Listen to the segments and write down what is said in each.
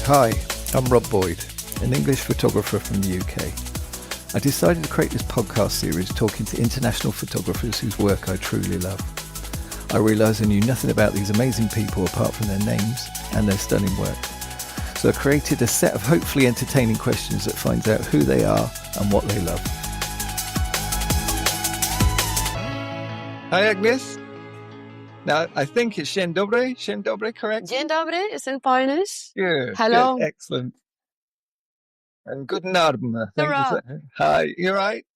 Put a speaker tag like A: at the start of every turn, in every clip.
A: Hi, I'm Rob Boyd, an English photographer from the UK. I decided to create this podcast series talking to international photographers whose work I truly love. I realised I knew nothing about these amazing people apart from their names and their stunning work. So I created a set of hopefully entertaining questions that finds out who they are and what they love. Hi Agnes. Now, I think it's Dzień dobry, correct?
B: Dzień dobry is in Polish.
A: Good.
B: Hello.
A: Good, excellent. And guten Abend, I think.
B: Hurrah.
A: Hi, you right?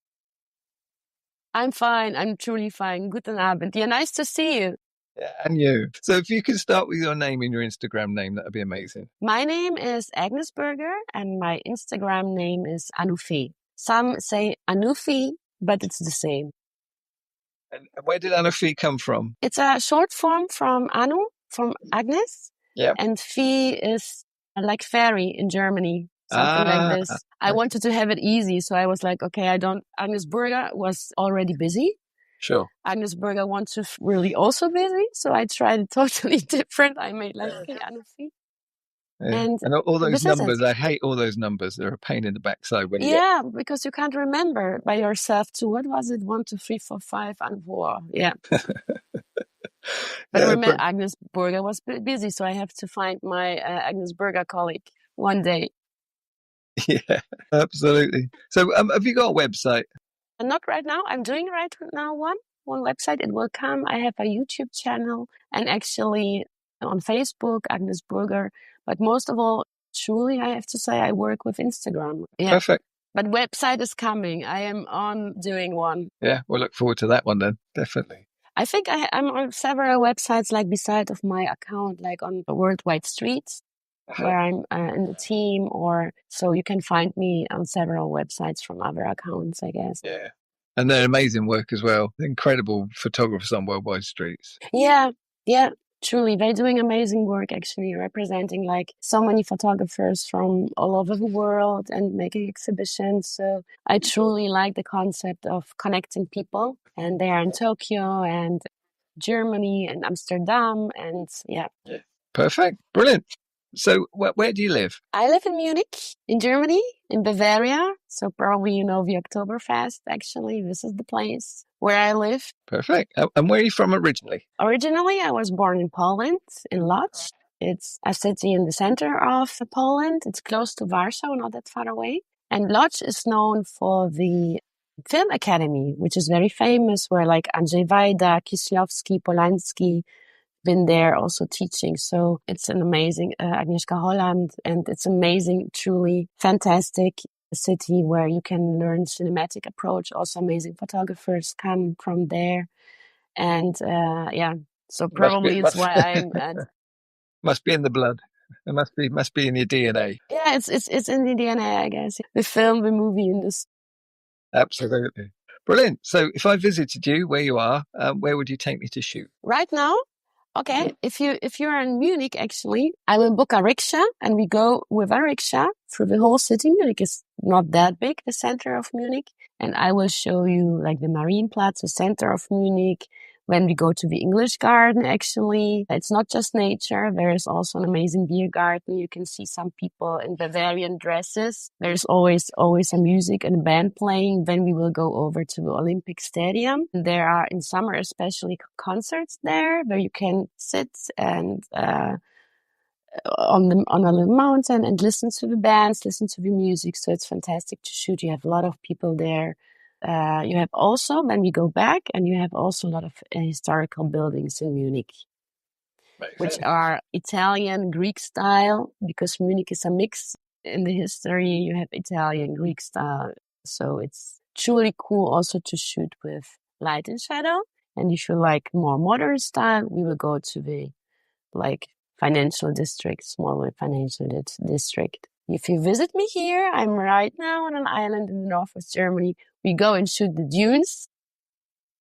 B: I'm fine. I'm truly fine. Guten Abend. Yeah, nice to see you.
A: Yeah, and you. So if you could start with your name and your Instagram name, that would be amazing.
B: My name is Agnes Berger and my Instagram name is Anufi. Some say Anufi, but it's the same.
A: And where did Anufi come from?
B: It's a short form from Anu, from Agnes.
A: Yeah.
B: And Fi is like fairy in Germany. Something like this. I wanted to have it easy. So I was like, okay, Agnes Berger was already busy.
A: Sure.
B: Agnes Berger wants to really also busy. So I tried it totally different. I made like Anufi.
A: Yeah.
B: And
A: all those numbers, I hate all those numbers. They're a pain in the backside when you get...
B: because you can't remember by yourself too. What was it? 1, 2, 3, 4, 5, and 4. Yeah. But remember, Agnes Berger was busy, so I have to find my Agnes Berger colleague one day.
A: Yeah, absolutely. So have you got a website?
B: Not right now. I'm doing right now one website. It will come. I have a YouTube channel and actually on Facebook, Agnes Berger. But most of all, truly, I have to say, I work with Instagram. Yeah.
A: Perfect.
B: But website is coming. I am on doing one.
A: Yeah, we'll look forward to that one then. Definitely.
B: I think I'm on several websites, like beside of my account, like on Worldwide Streets, where I'm in the team, or so you can find me on several websites from other accounts, I guess.
A: Yeah. And they're amazing work as well. Incredible photographers on Worldwide Streets.
B: Yeah. Truly, they're doing amazing work, actually, representing like so many photographers from all over the world and making exhibitions. So I truly like the concept of connecting people. And they are in Tokyo and Germany and Amsterdam. And yeah.
A: Perfect. Brilliant. So where do you live?
B: I live in Munich, in Germany, in Bavaria. So probably you know the Oktoberfest, actually. This is the place where I live.
A: Perfect. And where are you from originally?
B: Originally, I was born in Poland, in Lodz. It's a city in the center of Poland. It's close to Warsaw, not that far away. And Lodz is known for the Film Academy, which is very famous, where like Andrzej Wajda, Kieślowski, Polanski been there also teaching. So it's an amazing Agnieszka Holland, and it's amazing, truly fantastic city where you can learn cinematic approach. Also amazing photographers come from there. And so probably it's why I'm at...
A: Must be in the blood. It must be in your DNA.
B: Yeah, it's in the DNA, I guess. The film, the movie, and this.
A: Absolutely. Brilliant. So if I visited you where you are, where would you take me to shoot?
B: Right now? Okay, if you're in Munich, actually, I will book a rickshaw and we go with a rickshaw through the whole city. Munich is not that big, the center of Munich. And I will show you like the Marienplatz, the center of Munich. When we go to the English garden, actually, it's not just nature. There is also an amazing beer garden. You can see some people in Bavarian dresses. There's always some music and a band playing. Then we will go over to the Olympic Stadium. There are, in summer especially, concerts there where you can sit and on a little mountain and listen to the bands, listen to the music. So it's fantastic to shoot. You have a lot of people there. You have also, when we go back, and you have also a lot of historical buildings in Munich, which are Italian, Greek style, because Munich is a mix in the history. You have Italian, Greek style. So it's truly cool also to shoot with light and shadow. And if you like more modern style, we will go to the financial district, smaller financial district. If you visit me here, I'm right now on an island in the north of Germany. We go and shoot the dunes.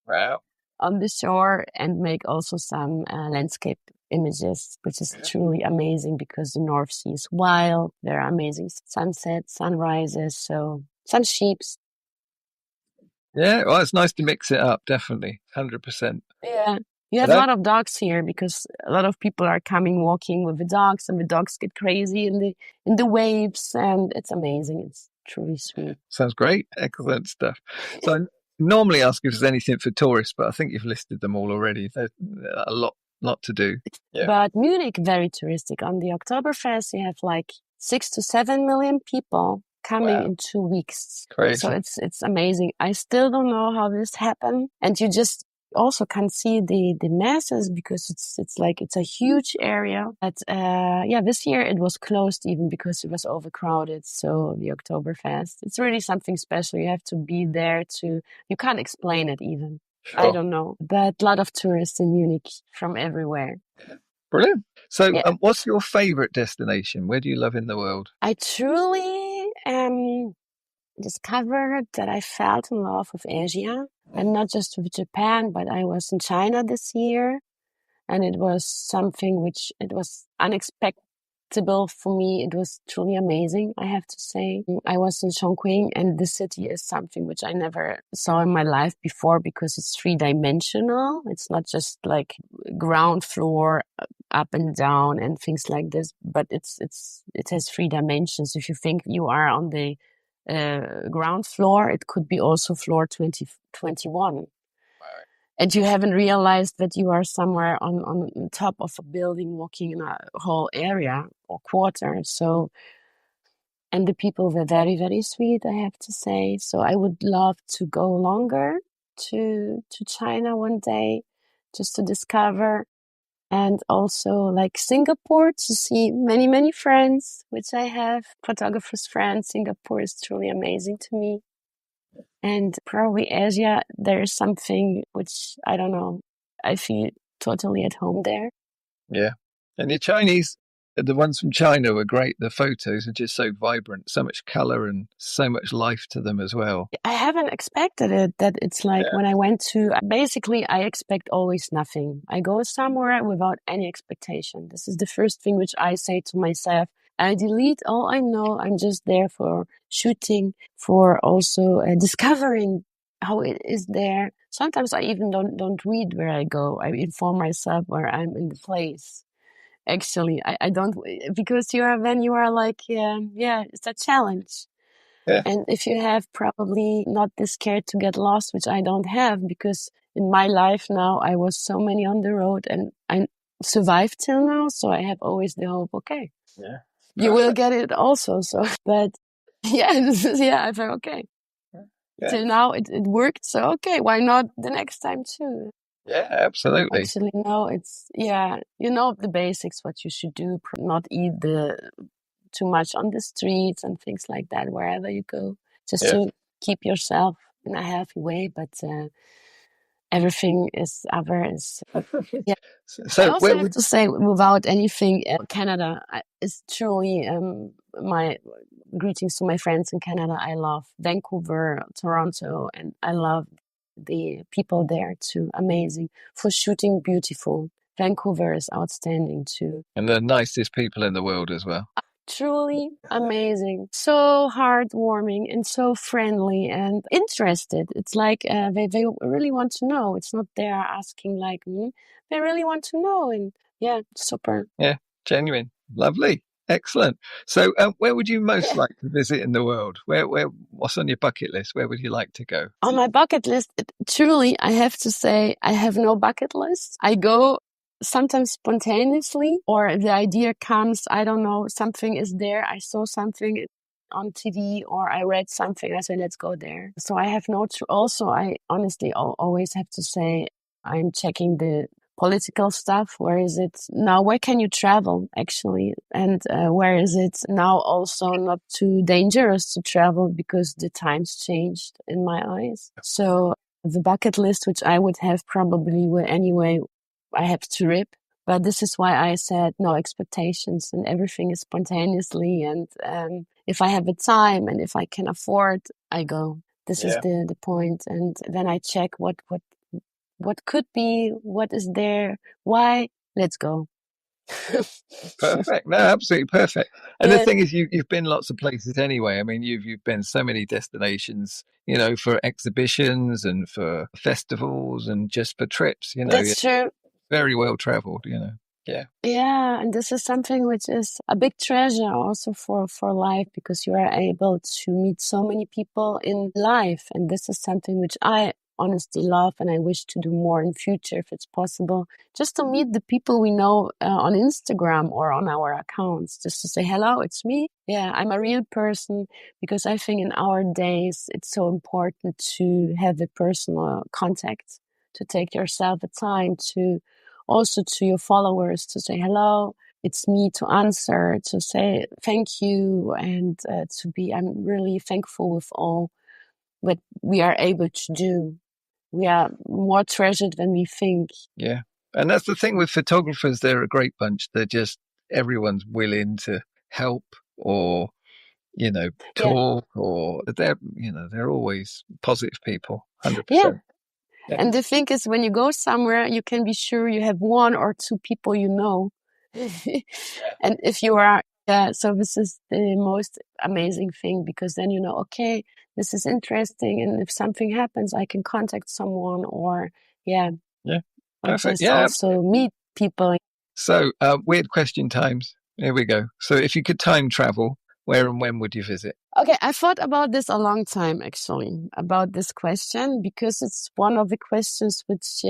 A: Wow.
B: On the shore and make also some landscape images, which is truly amazing because the North Sea is wild. There are amazing sunsets, sunrises, so some sheeps.
A: Yeah, well, it's nice to mix it up, definitely, 100%.
B: Yeah. You have a lot of dogs here because a lot of people are coming walking with the dogs, and the dogs get crazy in the waves, and it's amazing. It's truly sweet.
A: Sounds great. Excellent stuff. So I normally ask if there's anything for tourists, but I think you've listed them all already. There's a lot to do. Yeah.
B: But Munich, very touristic. On the Oktoberfest, you have like 6 to 7 million people coming in 2 weeks.
A: Crazy.
B: So it's amazing. I still don't know how this happened. And you just also can see the masses because it's a huge area. But this year it was closed even because it was overcrowded. So the Oktoberfest, it's really something special. You have to be there you can't explain it even. Sure. I don't know, but a lot of tourists in Munich from everywhere.
A: Brilliant. So what's your favorite destination? Where do you love in the world?
B: I truly discovered that I felt in love with Asia, and not just with Japan, but I was in China this year, and it was something which it was unexpected for me. It was truly amazing, I have to say. I was in Chongqing, and the city is something which I never saw in my life before because it's 3-dimensional. It's not just like ground floor up and down and things like this, but it has 3 dimensions. If you think you are on the ground floor, it could be also floor 21. And you haven't realized that you are somewhere on top of a building walking in a whole area or quarter. So, and the people were very, very sweet, I have to say. So I would love to go longer to China one day just to discover. And also like Singapore to see many, many friends, which I have, photographers' friends. Singapore is truly amazing to me. And probably Asia, there's something which, I don't know, I feel totally at home there.
A: Yeah. And the Chinese, the ones from China were great. The photos are just so vibrant, so much color and so much life to them as well.
B: I haven't expected it, that it's like when I went to, basically I expect always nothing. I go somewhere without any expectation. This is the first thing which I say to myself. I delete all I know. I'm just there for shooting, for also discovering how it is there. Sometimes I even don't read where I go. I inform myself where I'm in the place. Actually, I don't, because you are like, it's a challenge.
A: Yeah.
B: And if you have probably not this scared to get lost, which I don't have, because in my life now, I was so many on the road and I survived till now. So I have always the hope, okay.
A: Yeah.
B: You will get it also. So, but I thought, okay. Yeah. Till now it worked. So, okay, why not the next time too?
A: Yeah, absolutely.
B: Actually, no, it's, the basics, what you should do, not eat too much on the streets and things like that, wherever you go, just to keep yourself in a healthy way. But everything is other is, So I also have to say, without anything, Canada is truly my greetings to my friends in Canada. I love Vancouver, Toronto, and I love the people there too. Amazing. For shooting, beautiful. Vancouver is outstanding too.
A: And the nicest people in the world as well.
B: Truly amazing. So heartwarming and so friendly and interested. It's like they really want to know. It's not they're asking like me. They really want to know. And super.
A: Yeah, genuine. Lovely. Excellent. So where would you most like to visit in the world? What's on your bucket list? Where would you like to go?
B: On my bucket list, truly, I have to say, I have no bucket list. I go sometimes spontaneously, or the idea comes, I don't know, something is there. I saw something on TV or I read something. I say, let's go there. So I have also, I honestly always have to say, I'm checking the political stuff. Where is it now? Where can you travel actually? And where is it now also not too dangerous to travel because the times changed in my eyes. So the bucket list, which I would have probably anyway, I have to rip. But this is why I said no expectations and everything is spontaneously. And if I have the time and if I can afford, I go. This is the point. And then I check what could be, what is there, why, let's go.
A: Perfect. No, absolutely perfect. And the thing is, you've been lots of places anyway. I mean, you've been so many destinations, for exhibitions and for festivals and just for trips.
B: That's true.
A: very well traveled, you know. Yeah.
B: Yeah, and this is something which is a big treasure also for life, because you are able to meet so many people in life. And this is something which I honestly love, and I wish to do more in future if it's possible. Just to meet the people we know on Instagram or on our accounts, just to say, hello, it's me. Yeah, I'm a real person, because I think in our days it's so important to have a personal contact, to take yourself the time to also to your followers to say hello, it's me, to answer, to say thank you, and I'm really thankful with all what we are able to do. We are more treasured than we think.
A: Yeah. And that's the thing with photographers, they're a great bunch. Everyone's willing to help or, you know, talk, or they're always positive people, 100%.
B: Yeah.
A: Yeah.
B: And the thing is, when you go somewhere, you can be sure you have one or two people you know. And if you are, so this is the most amazing thing, because then you know, okay, this is interesting, and if something happens, I can contact someone, or
A: Perfect.
B: just also meet people.
A: So, weird question times. Here we go. So, if you could time travel, where and when would you visit?
B: Okay, I thought about this a long time, actually, about this question, because it's one of the questions which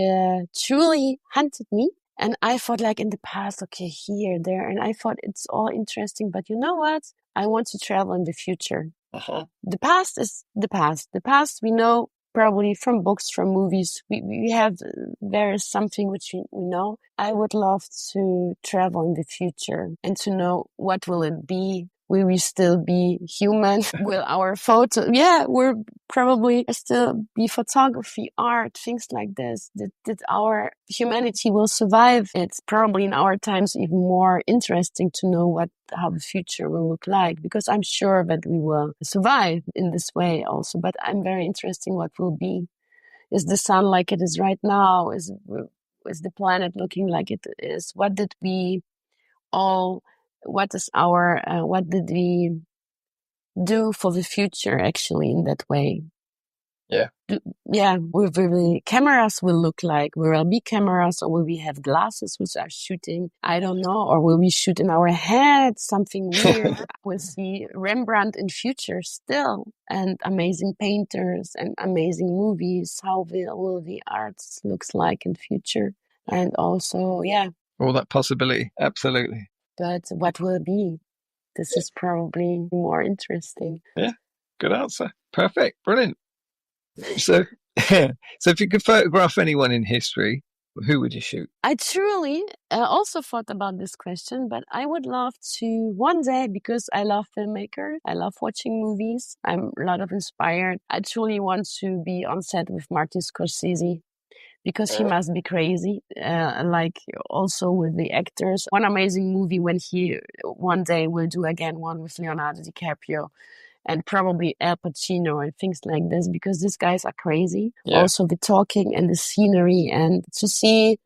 B: truly hunted me. And I thought, like, in the past, okay, here, there, and I thought it's all interesting. But you know what? I want to travel in the future. The past is the past. The past we know probably from books, from movies. We have, there is something which we know. I would love to travel in the future and to know what will it be. Will we still be human? Will our photo? Yeah, we'll probably still be photography, art, things like this. That our humanity will survive. It's probably in our times even more interesting to know how the future will look like, because I'm sure that we will survive in this way also. But I'm very interested in what will be. Is the sun like it is right now? Is the planet looking like it is? What did we all? What did we do for the future actually in that way? Will the cameras will look like? Will there be cameras, or will we have glasses which are shooting? I don't know. Or will we shoot in our head something weird? We'll see Rembrandt in future still, and amazing painters and amazing movies. How will the arts looks like in future? And also,
A: all that possibility. Absolutely.
B: But what will it be? This is probably more interesting.
A: Yeah, good answer. Perfect. Brilliant. So if you could photograph anyone in history, who would you shoot?
B: I truly also thought about this question, but I would love to one day, because I love filmmakers, I love watching movies, I'm a lot of inspired. I truly want to be on set with Martin Scorsese, because he must be crazy, like also with the actors. One amazing movie when he one day will do again one with Leonardo DiCaprio and probably Al Pacino and things like this, because these guys are crazy. Yeah. Also the talking and the scenery, and to see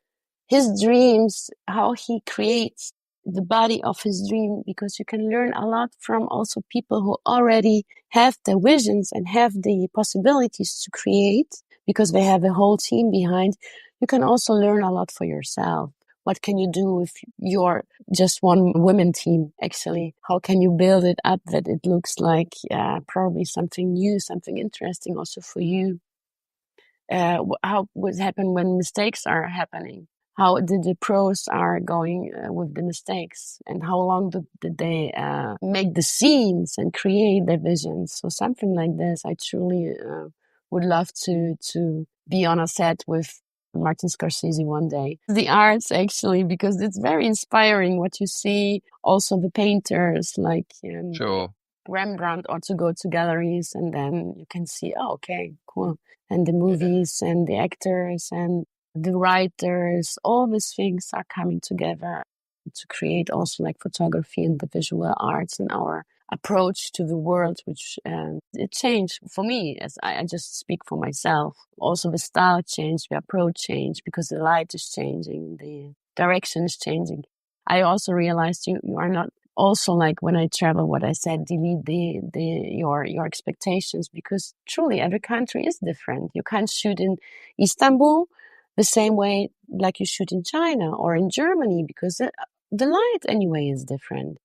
B: his dreams, how he creates the body of his dream, because you can learn a lot from also people who already have the visions and have the possibilities to create, because they have a whole team behind. You can also learn a lot for yourself. What can you do if you're just one women team, actually? How can you build it up that it looks like probably something new, something interesting also for you? How would happen when mistakes are happening? How did the pros are going with the mistakes? And how long did they make the scenes and create their visions? So something like this, I truly would love to be on a set with Martin Scorsese one day. The arts, actually, because it's very inspiring what you see. Also the painters like Rembrandt, or to go to galleries and then you can see, oh, okay, cool. And the movies and the actors and the writers, all these things are coming together to create also like photography and the visual arts and our approach to the world, which it changed for me, as I just speak for myself. Also the style changed, the approach changed, because the light is changing, the direction is changing. I also realized you are not also, like when I travel, what I said, delete your expectations, because truly every country is different. You can't shoot in Istanbul the same way like you shoot in China or in Germany, because the light anyway is different.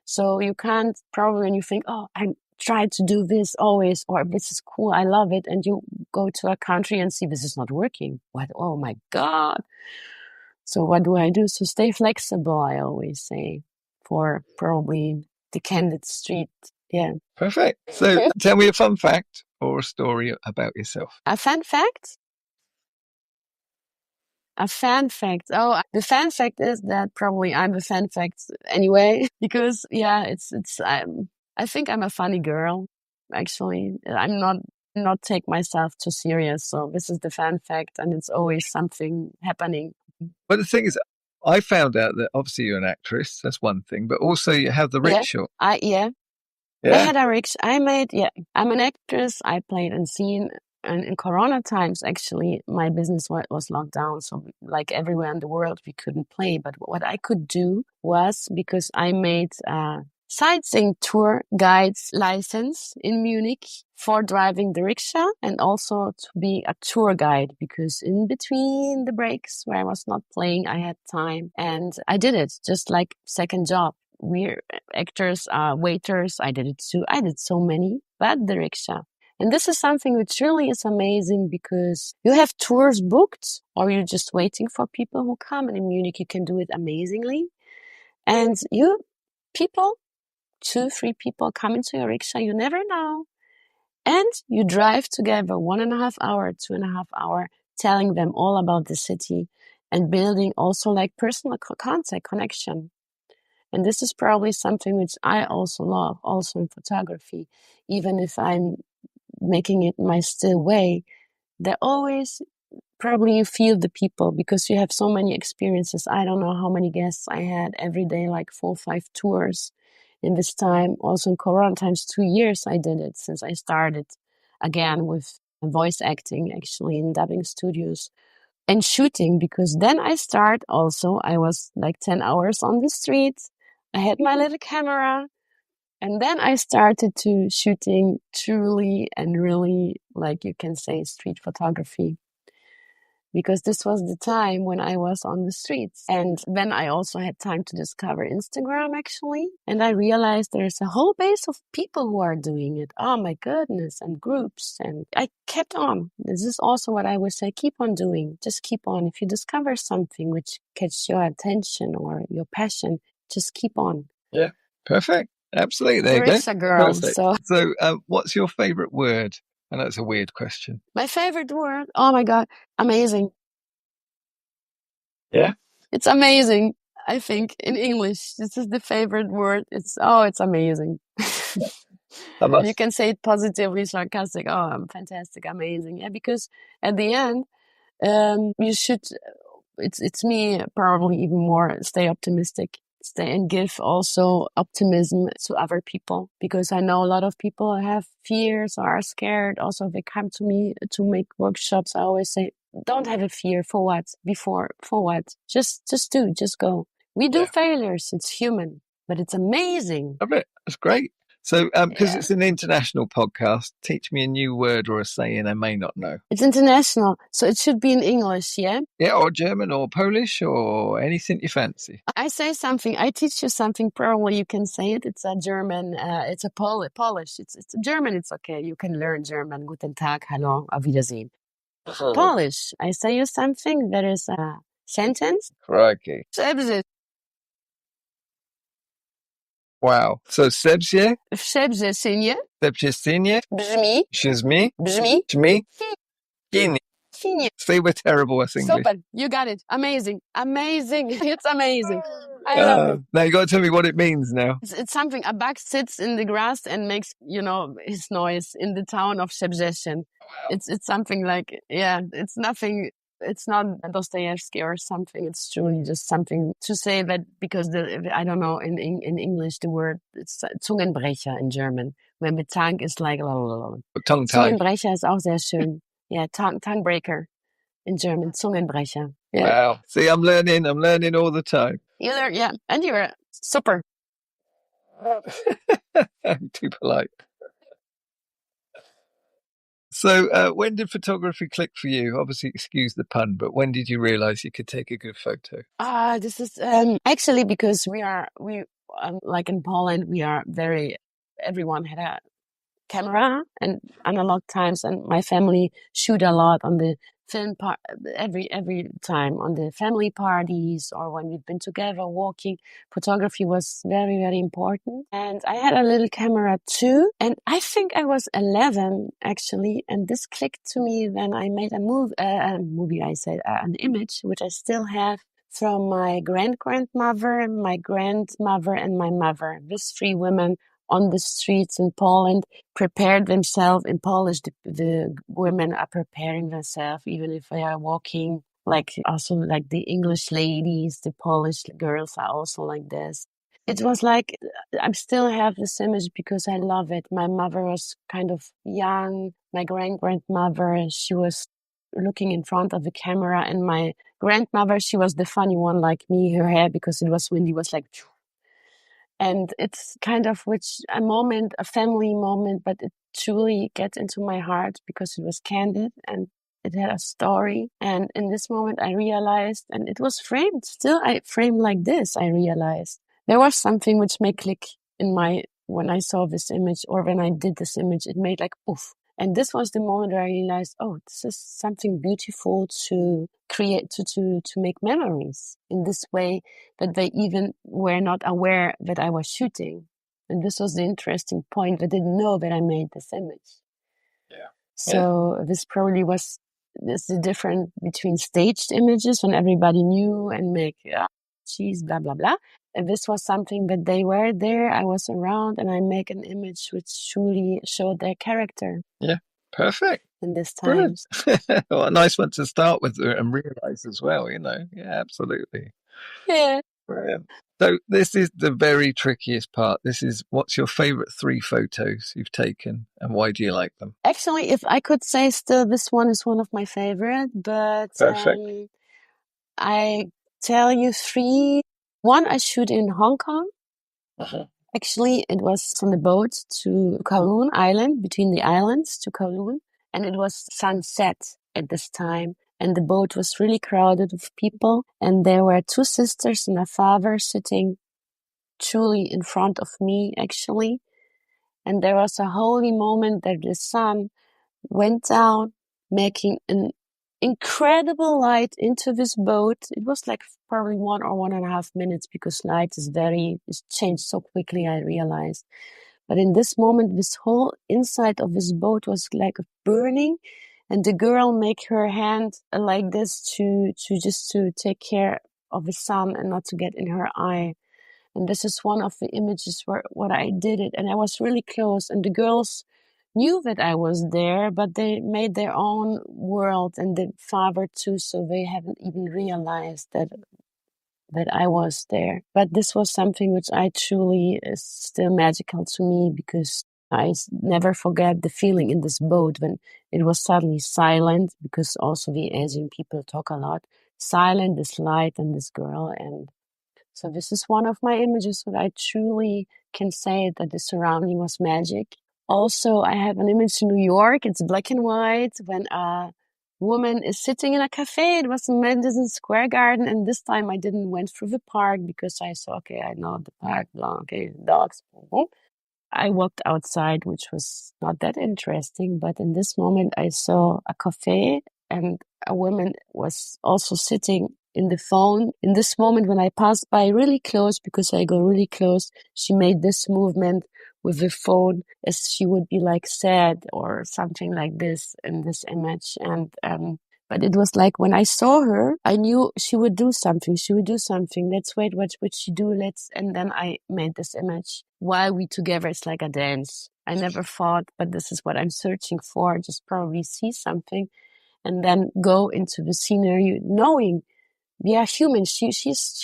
B: So you can't probably, when you think, oh, I try to do this always, or this is cool, I love it, and you go to a country and see this is not working. What? Oh my God. So what do I do? So stay flexible, I always say, for probably the candid street. Yeah.
A: Perfect. So tell me a fun fact or a story about yourself.
B: A fun fact? A fan fact. Oh, the fan fact is that probably I'm the fan fact anyway, because yeah, I think I'm a funny girl, actually. I'm not take myself too serious. So this is the fan fact, and it's always something happening.
A: But the thing is, I found out that obviously you're an actress. That's one thing, but also you have the rickshaw.
B: I had a rickshaw. I'm an actress. I played in scene. And in Corona times, actually, my business was locked down. So like everywhere in the world, we couldn't play. But what I could do was, because I made a sightseeing tour guide's license in Munich for driving the rickshaw, and also to be a tour guide, because in between the breaks where I was not playing, I had time. And I did it just like second job. We're actors, waiters. I did it too. I did so many, but the rickshaw. And this is something which really is amazing, because you have tours booked or you're just waiting for people who come. And in Munich, you can do it amazingly. And people, 2-3 people come into your rickshaw, you never know. And you drive together 1.5 hour, 2.5 hour, telling them all about the city and building also like personal contact, connection. And this is probably something which I also love, also in photography, even if I'm making it my still way, they're always, probably you feel the people, because you have so many experiences. I don't know how many guests I had every day, like 4 or 5 tours in this time. Also in Corona times, 2 years I did it, since I started again with voice acting, actually in dubbing studios and shooting, because then I was like 10 hours on the street. I had my little camera. And then I started to shooting truly and really, like you can say, street photography. Because this was the time when I was on the streets. And then I also had time to discover Instagram, actually. And I realized there's a whole base of people who are doing it. Oh my goodness, and groups. And I kept on. This is also what I would say, keep on doing. Just keep on. If you discover something which catches your attention or your passion, just keep on.
A: Yeah, perfect. Absolutely. There you go.
B: Rickshaw girl.
A: Perfect. So what's your favorite word? I know it's a weird question.
B: My favorite word? Oh my God. Amazing.
A: Yeah.
B: It's amazing. I think in English, this is the favorite word. It's amazing. You can say it positively, sarcastic. Oh, I'm fantastic, amazing. Yeah, because at the end, you should, it's me probably even more, stay optimistic. Stay and give also optimism to other people, because I know a lot of people have fears or are scared. Also, they come to me to make workshops. I always say, don't have a fear. For what? For what? Just go. We do failures. It's human, but it's amazing.
A: I bet. That's great. So, because it's an international podcast, teach me a new word or a saying I may not know.
B: It's international, so it should be in English, yeah?
A: Yeah, or German or Polish or anything you fancy.
B: I say something, I teach you something, probably you can say it. It's a German, it's a Polish. It's German, it's okay. You can learn German. Guten Tag, hallo, auf Wiedersehen. Polish, I say you something, there is a sentence.
A: Crikey. Wow. So sebzie?
B: Sebzie-synie.
A: Sebzie-synie?
B: Brzmi.
A: Shizmi?
B: Brzmi.
A: Shmi? Kini. See, we're terrible at English.
B: Super. You got it. Amazing. Amazing. It's amazing. I love it.
A: Now you got to tell me what it means now.
B: It's something, a bug sits in the grass and makes, his noise in the town of Szczecin. Wow. It's something like, it's nothing. It's not Dostoevsky or something. It's truly just something to say that, because I don't know, in English, the word, it's Zungenbrecher in German. When the tongue is like,
A: tongue tie.
B: Zungenbrecher is auch sehr schön. Yeah, tongue breaker in German, Zungenbrecher. Yeah.
A: Wow. See, I'm learning all the time.
B: You learn, yeah. And you're super.
A: I'm too polite. So when did photography click for you? Obviously, excuse the pun, but when did you realize you could take a good photo?
B: This is actually because we like in Poland, everyone had a camera and analog times, and my family shoot a lot on the film part every time on the family parties or when we've been together walking. Photography was very, very important, and I had a little camera too, and I think I was 11 actually, and this clicked to me when I made an image which I still have from my grandmother, my grandmother, and my mother. These three women on the streets in Poland prepared themselves. In Polish, the women are preparing themselves, even if they are walking, like also like the English ladies, the Polish girls are also like this. It was like, I still have this image because I love it. My mother was kind of young. My grandmother, she was looking in front of the camera, and my grandmother, she was the funny one like me. Her hair, because it was windy, was like, and it's kind of a family moment, but it truly gets into my heart because it was candid and it had a story. And in this moment, I realized, and it was framed, still I framed like this, I realized there was something which made click when I saw this image, or when I did this image, it made like, oof. And this was the moment where I realized, oh, this is something beautiful to create, to make memories in this way, that they even were not aware that I was shooting. And this was the interesting point. They didn't know that I made this image.
A: Yeah.
B: So this probably was the difference between staged images when everybody knew and make cheese, blah, blah, blah. And this was something that they were there, I was around, and I make an image which truly showed their character.
A: Yeah, perfect.
B: In this time.
A: Well, a nice one to start with and realize as well, Yeah, absolutely.
B: Yeah.
A: Brilliant. So this is the very trickiest part. What's your favorite 3 photos you've taken, and why do you like them?
B: Actually, if I could say still, this one is one of my favorite, but I tell you 3. One I shoot in Hong Kong.
A: Uh-huh.
B: Actually, it was on the boat to Kowloon Island, between the islands to Kowloon, and it was sunset at this time. And the boat was really crowded with people, and there were 2 sisters and a father sitting truly in front of me, actually. And there was a holy moment that the sun went down, making an incredible light into this boat. It was like probably 1 or 1.5 minutes, because light is changed so quickly, I realized. But in this moment, this whole inside of this boat was like burning, and the girl make her hand like this to take care of the sun and not to get in her eye. And this is one of the images what I did it, and I was really close, and the girls knew that I was there, but they made their own world, and the father too, so they haven't even realized that I was there. But this was something which I truly is still magical to me, because I never forget the feeling in this boat when it was suddenly silent, because also the Asian people talk a lot. Silent, this light and this girl. And so this is one of my images that I truly can say that the surrounding was magic. Also, I have an image in New York. It's black and white, when a woman is sitting in a cafe. It was in Madison Square Garden, and this time I didn't went through the park, because I saw, okay, I know the park, okay, dogs. I walked outside, which was not that interesting, but in this moment I saw a cafe, and a woman was also sitting in the phone. In this moment, when I passed by really close, because I go really close, she made this movement with the phone, as she would be like sad or something like this in this image. And but it was like, when I saw her, I knew she would do something. She would do something. Let's wait, what would she do? And then I made this image. While we together, it's like a dance. I never thought, but this is what I'm searching for. Just probably see something, and then go into the scenery, knowing we are human. She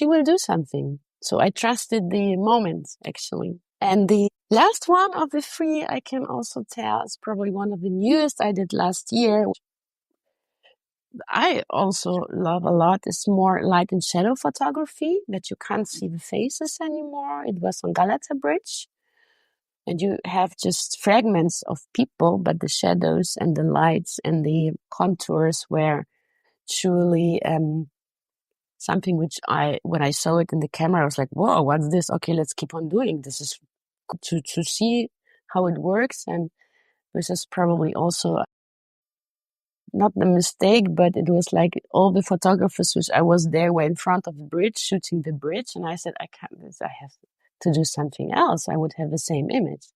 B: will do something. So I trusted the moment, actually. And the last one of the 3, I can also tell, is probably one of the newest I did last year. I also love a lot. It's more light and shadow photography, that you can't see the faces anymore. It was on Galata Bridge. and you have just fragments of people, but the shadows and the lights and the contours were truly something which when I saw it in the camera, I was like, whoa, what's this? Okay, let's keep on doing this. Is to see how it works. And this is probably also not the mistake, but it was like all the photographers which I was there were in front of the bridge, shooting the bridge. And I said, I can't, I have to do something else. I would have the same image.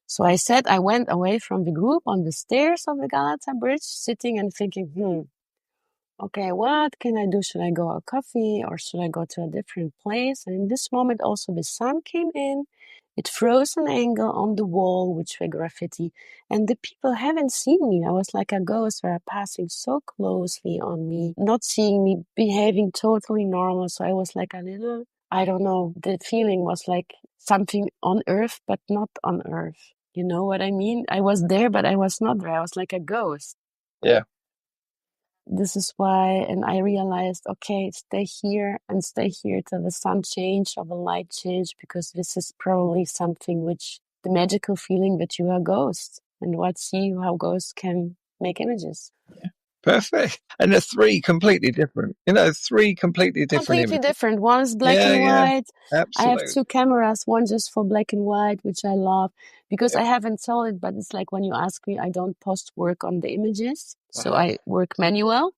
B: So I said, I went away from the group on the stairs of the Galata Bridge, sitting and thinking, okay, what can I do? Should I go out coffee or should I go to a different place? And in this moment, also the sun came in. It froze an angle on the wall, which were graffiti. And the people haven't seen me. I was like a ghost, they were passing so closely on me, not seeing me, behaving totally normal. So I was like a little, I don't know, the feeling was like something on earth, but not on earth. You know what I mean? I was there, but I was not there. I was like a ghost.
A: Yeah.
B: This is why, and I realized, okay, stay here till the sun change or the light change, because this is probably something which, the magical feeling that you are a ghost, and see how ghosts can make images.
A: Yeah. Perfect. And they're three completely different, three completely different
B: Completely
A: images.
B: different. One is black and white.
A: Absolutely.
B: I have two cameras, one just for black and white, which I love, because I haven't told it, but it's like when you ask me, I don't post work on the images. So I work manual.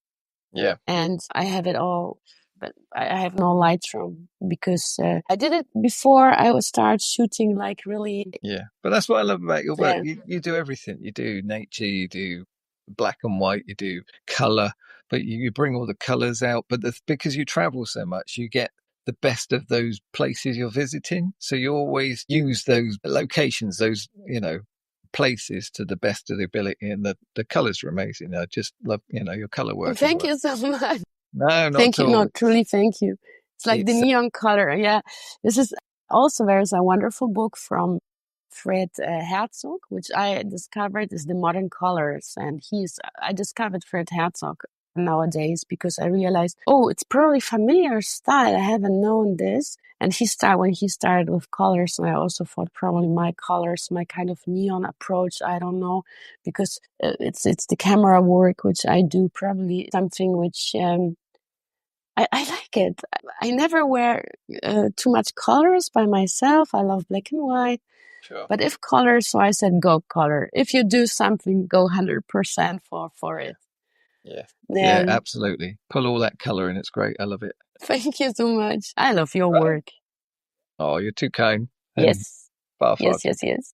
A: Yeah.
B: And I have it all, but I have no Lightroom because I did it before I started shooting, like really.
A: Yeah. But that's what I love about your work. You do everything. You do nature, you do black and white, you do color, but you bring all the colors out. But because you travel so much, you get the best of those places you're visiting. So you always use those locations, those, places to the best of the ability, and the colors are amazing. I just love, your color work.
B: Thank you so much.
A: No, not
B: thank
A: at
B: you.
A: all.
B: No, truly, thank you. It's like the neon color. Yeah. This is also, there's a wonderful book from Fred Herzog, which I discovered is The Modern Colors. And I discovered Fred Herzog nowadays because I realized, it's probably familiar style. I haven't known this. And when he started with colors, and I also thought probably my colors, my kind of neon approach, I don't know, because it's the camera work, which I do, probably something which I like it. I never wear too much colors by myself. I love black and white. Sure. But if colors, so I said go color. If you do something, go 100% for it.
A: Yeah, absolutely. Pull all that color in. It's great. I love it.
B: Thank you so much. I love your work.
A: Oh, you're too kind.
B: Yes.
A: Far,
B: yes.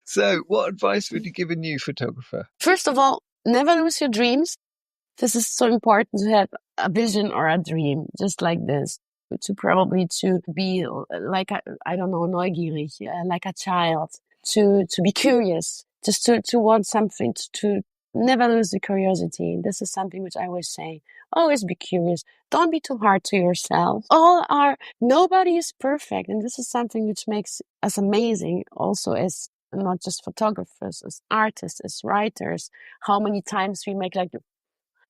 A: So what advice would you give a new photographer?
B: First of all, never lose your dreams. This is so important to have a vision or a dream, just like this. To be like, I don't know, neugierig, like a child, to be curious, just to want something, to never lose the curiosity. This is something which I always say. Always be curious. Don't be too hard to yourself. Nobody is perfect. And this is something which makes us amazing also as not just photographers, as artists, as writers. How many times we make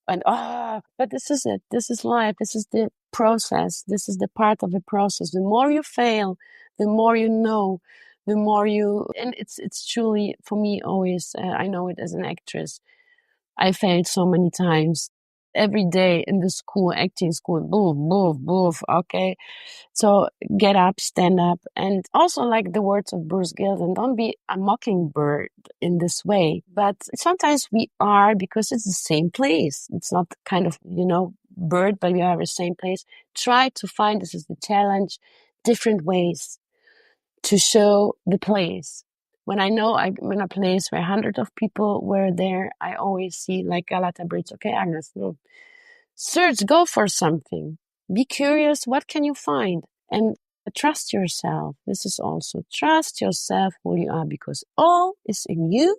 B: but this is it. This is life. This is the process. This is the part of the process. The more you fail, the more you know, the more and it's truly, for me, always, I know it as an actress. I failed so many times. Every day in the school, acting school, boof, okay. So get up, stand up. And also, like the words of Bruce Gilden, don't be a mockingbird in this way. But sometimes we are, because it's the same place. It's not kind of, bird, but we are the same place. Try to find, this is the challenge, different ways to show the place. When I know I'm in a place where hundreds of people were there, I always see like Galata Bridge. Okay, Agnes, no. Search, go for something. Be curious, what can you find? And trust yourself. This is also trust yourself who you are, because all is in you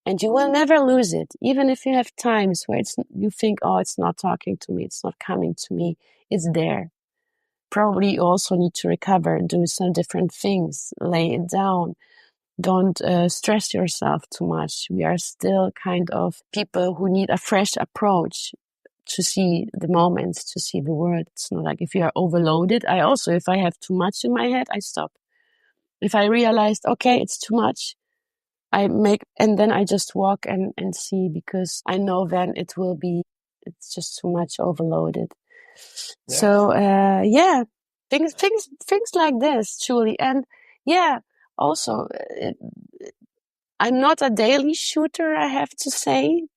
B: and you will never lose it. Even if you have times where you think, it's not talking to me, it's not coming to me, it's there. Probably you also need to recover, do some different things, lay it down. Don't stress yourself too much. We are still kind of people who need a fresh approach to see the moments, to see the world. It's not like if you are overloaded. If I have too much in my head, I stop. If I realized, okay, it's too much, and then I just walk and see, because I know then it's just too much overloaded.
A: Yeah.
B: So, things like this, truly. And yeah, also, I'm not a daily shooter, I have to say,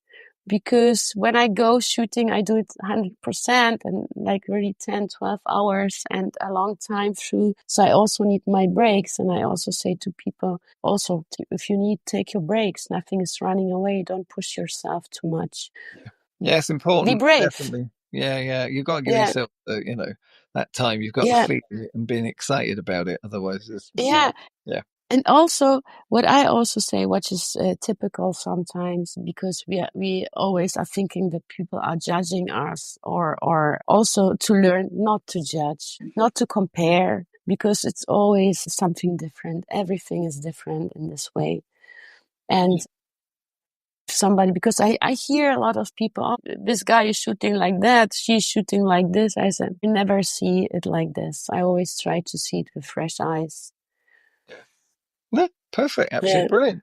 B: because when I go shooting, I do it 100% and like really 10, 12 hours and a long time through. So I also need my breaks. And I also say to people, also, if you need, take your breaks. Nothing is running away. Don't push yourself too much.
A: Yeah, it's important.
B: Be brave.
A: Definitely. Yeah. You've got to give
B: Yeah.
A: yourself, that time. You've got to feel it and being excited about it. Otherwise, it's,
B: Yeah.
A: Yeah.
B: And also, what I also say, which is typical sometimes, because we always are thinking that people are judging us, or also to learn not to judge, not to compare, because it's always something different. Everything is different in this way. And somebody, because I hear a lot of people, oh, this guy is shooting like that, she's shooting like this. I said, I never see it like this. I always try to see it with fresh eyes.
A: No, perfect. Absolutely brilliant.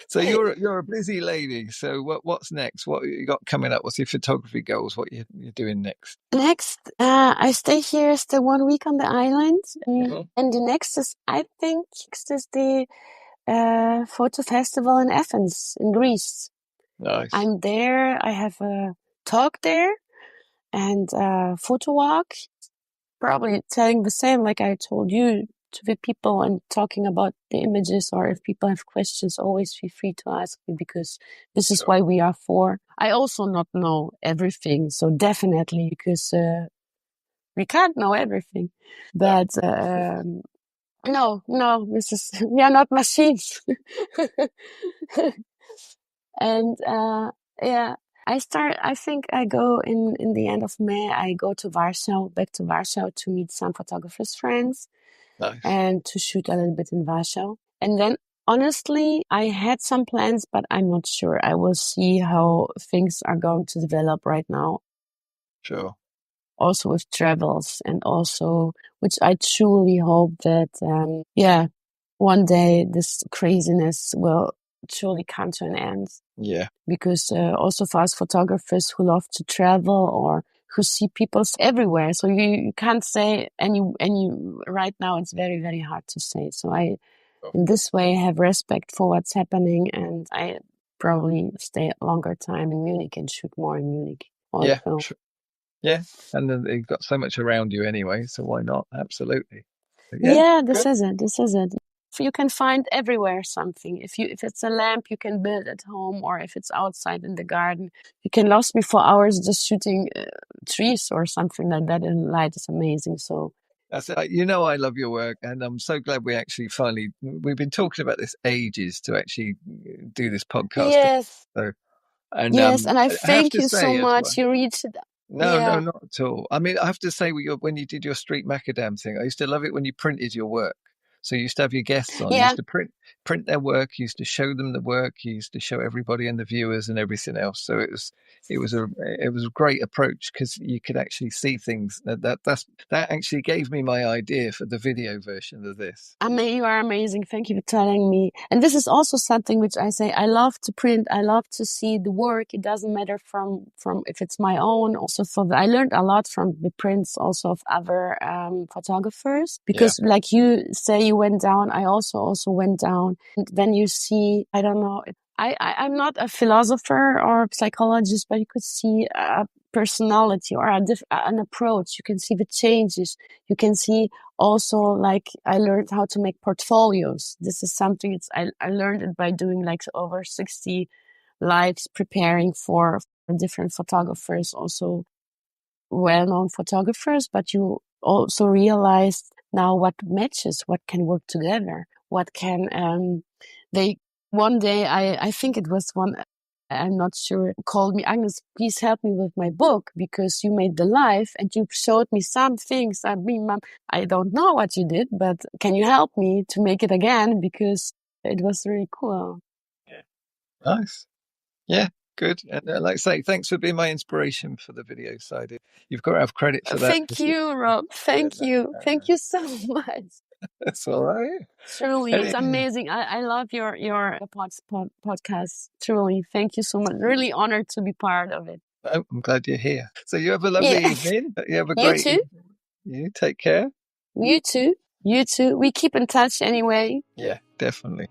A: So you're a busy lady. So what's next? What you got coming up? What's your photography goals? What you're doing next?
B: Next, I stay here still 1 week on the island, and the next is, I think, is the photo festival in Athens in Greece.
A: Nice.
B: I'm there. I have a talk there and a photo walk. Probably telling the same, like I told you, to the people and talking about the images, or if people have questions, always feel free to ask me, because this is why we are for. I also not know everything, so definitely, because we can't know everything. But no, we are not machines. And yeah, I think I go in the end of May, I go to Warsaw, back to Warsaw, to meet some photographers friends.
A: Nice.
B: And to shoot a little bit in Warsaw. And then, honestly, I had some plans, but I'm not sure. I will see how things are going to develop right now.
A: Sure.
B: Also with travels, and also, which I truly hope that, one day this craziness will truly come to an end.
A: Yeah.
B: Because also for us photographers who love to travel, or who see people everywhere, so you can't say any right now. It's very, very hard to say. So I, in this way, have respect for what's happening, and I probably stay a longer time in Munich and shoot more in Munich. Also.
A: Yeah, sure. Yeah, and then you've got so much around you anyway, so why not? Absolutely.
B: This is it. You can find everywhere something. If it's a lamp you can build at home, or if it's outside in the garden, you can last me for hours just shooting trees or something like that, and light is amazing. So
A: that's it. I love your work, and I'm so glad we actually we've been talking about this ages to actually do this podcast.
B: Yes.
A: So,
B: and I thank you so much. You reached it.
A: No, not at all. I mean, I have to say, when you did your Street Macadam thing, I used to love it when you printed your work. So you used to have your guests on. You used to print their work. You used to show them the work. You used to show everybody and the viewers and everything else. So it was a great approach, because you could actually see things. That actually gave me my idea for the video version of this.
B: I mean, you are amazing. Thank you for telling me. And this is also something which I say, I love to print. I love to see the work. It doesn't matter from if it's my own. Also, I learned a lot from the prints also of other photographers, because like you say, you went down. I also went down. And then you see, I don't know. I'm not a philosopher or psychologist, but you could see a personality or an approach. You can see the changes. You can see also, like, I learned how to make portfolios. This is something I learned it by doing like over 60 lives, preparing for different photographers, also well-known photographers, but you also realize now what matches, what can work together, what can, one day, I think it was one, I'm not sure, called me, Agnes, please help me with my book, because you made the live and you showed me some things. I mean, Mom, I don't know what you did, but can you help me to make it again? Because it was really cool.
A: Yeah. Nice. Yeah, good. And like I say, thanks for being my inspiration for the video side. You've got to have credit for that.
B: Thank you, Rob. Thank you. Thank you so much.
A: That's all right.
B: Truly, it's amazing. I love your podcast. Truly, thank you so much. Really honored to be part of it.
A: I'm glad you're here. So you have a lovely evening. You have a
B: You
A: great
B: too.
A: evening. You take care.
B: You too. You too. We keep in touch anyway.
A: Yeah, definitely.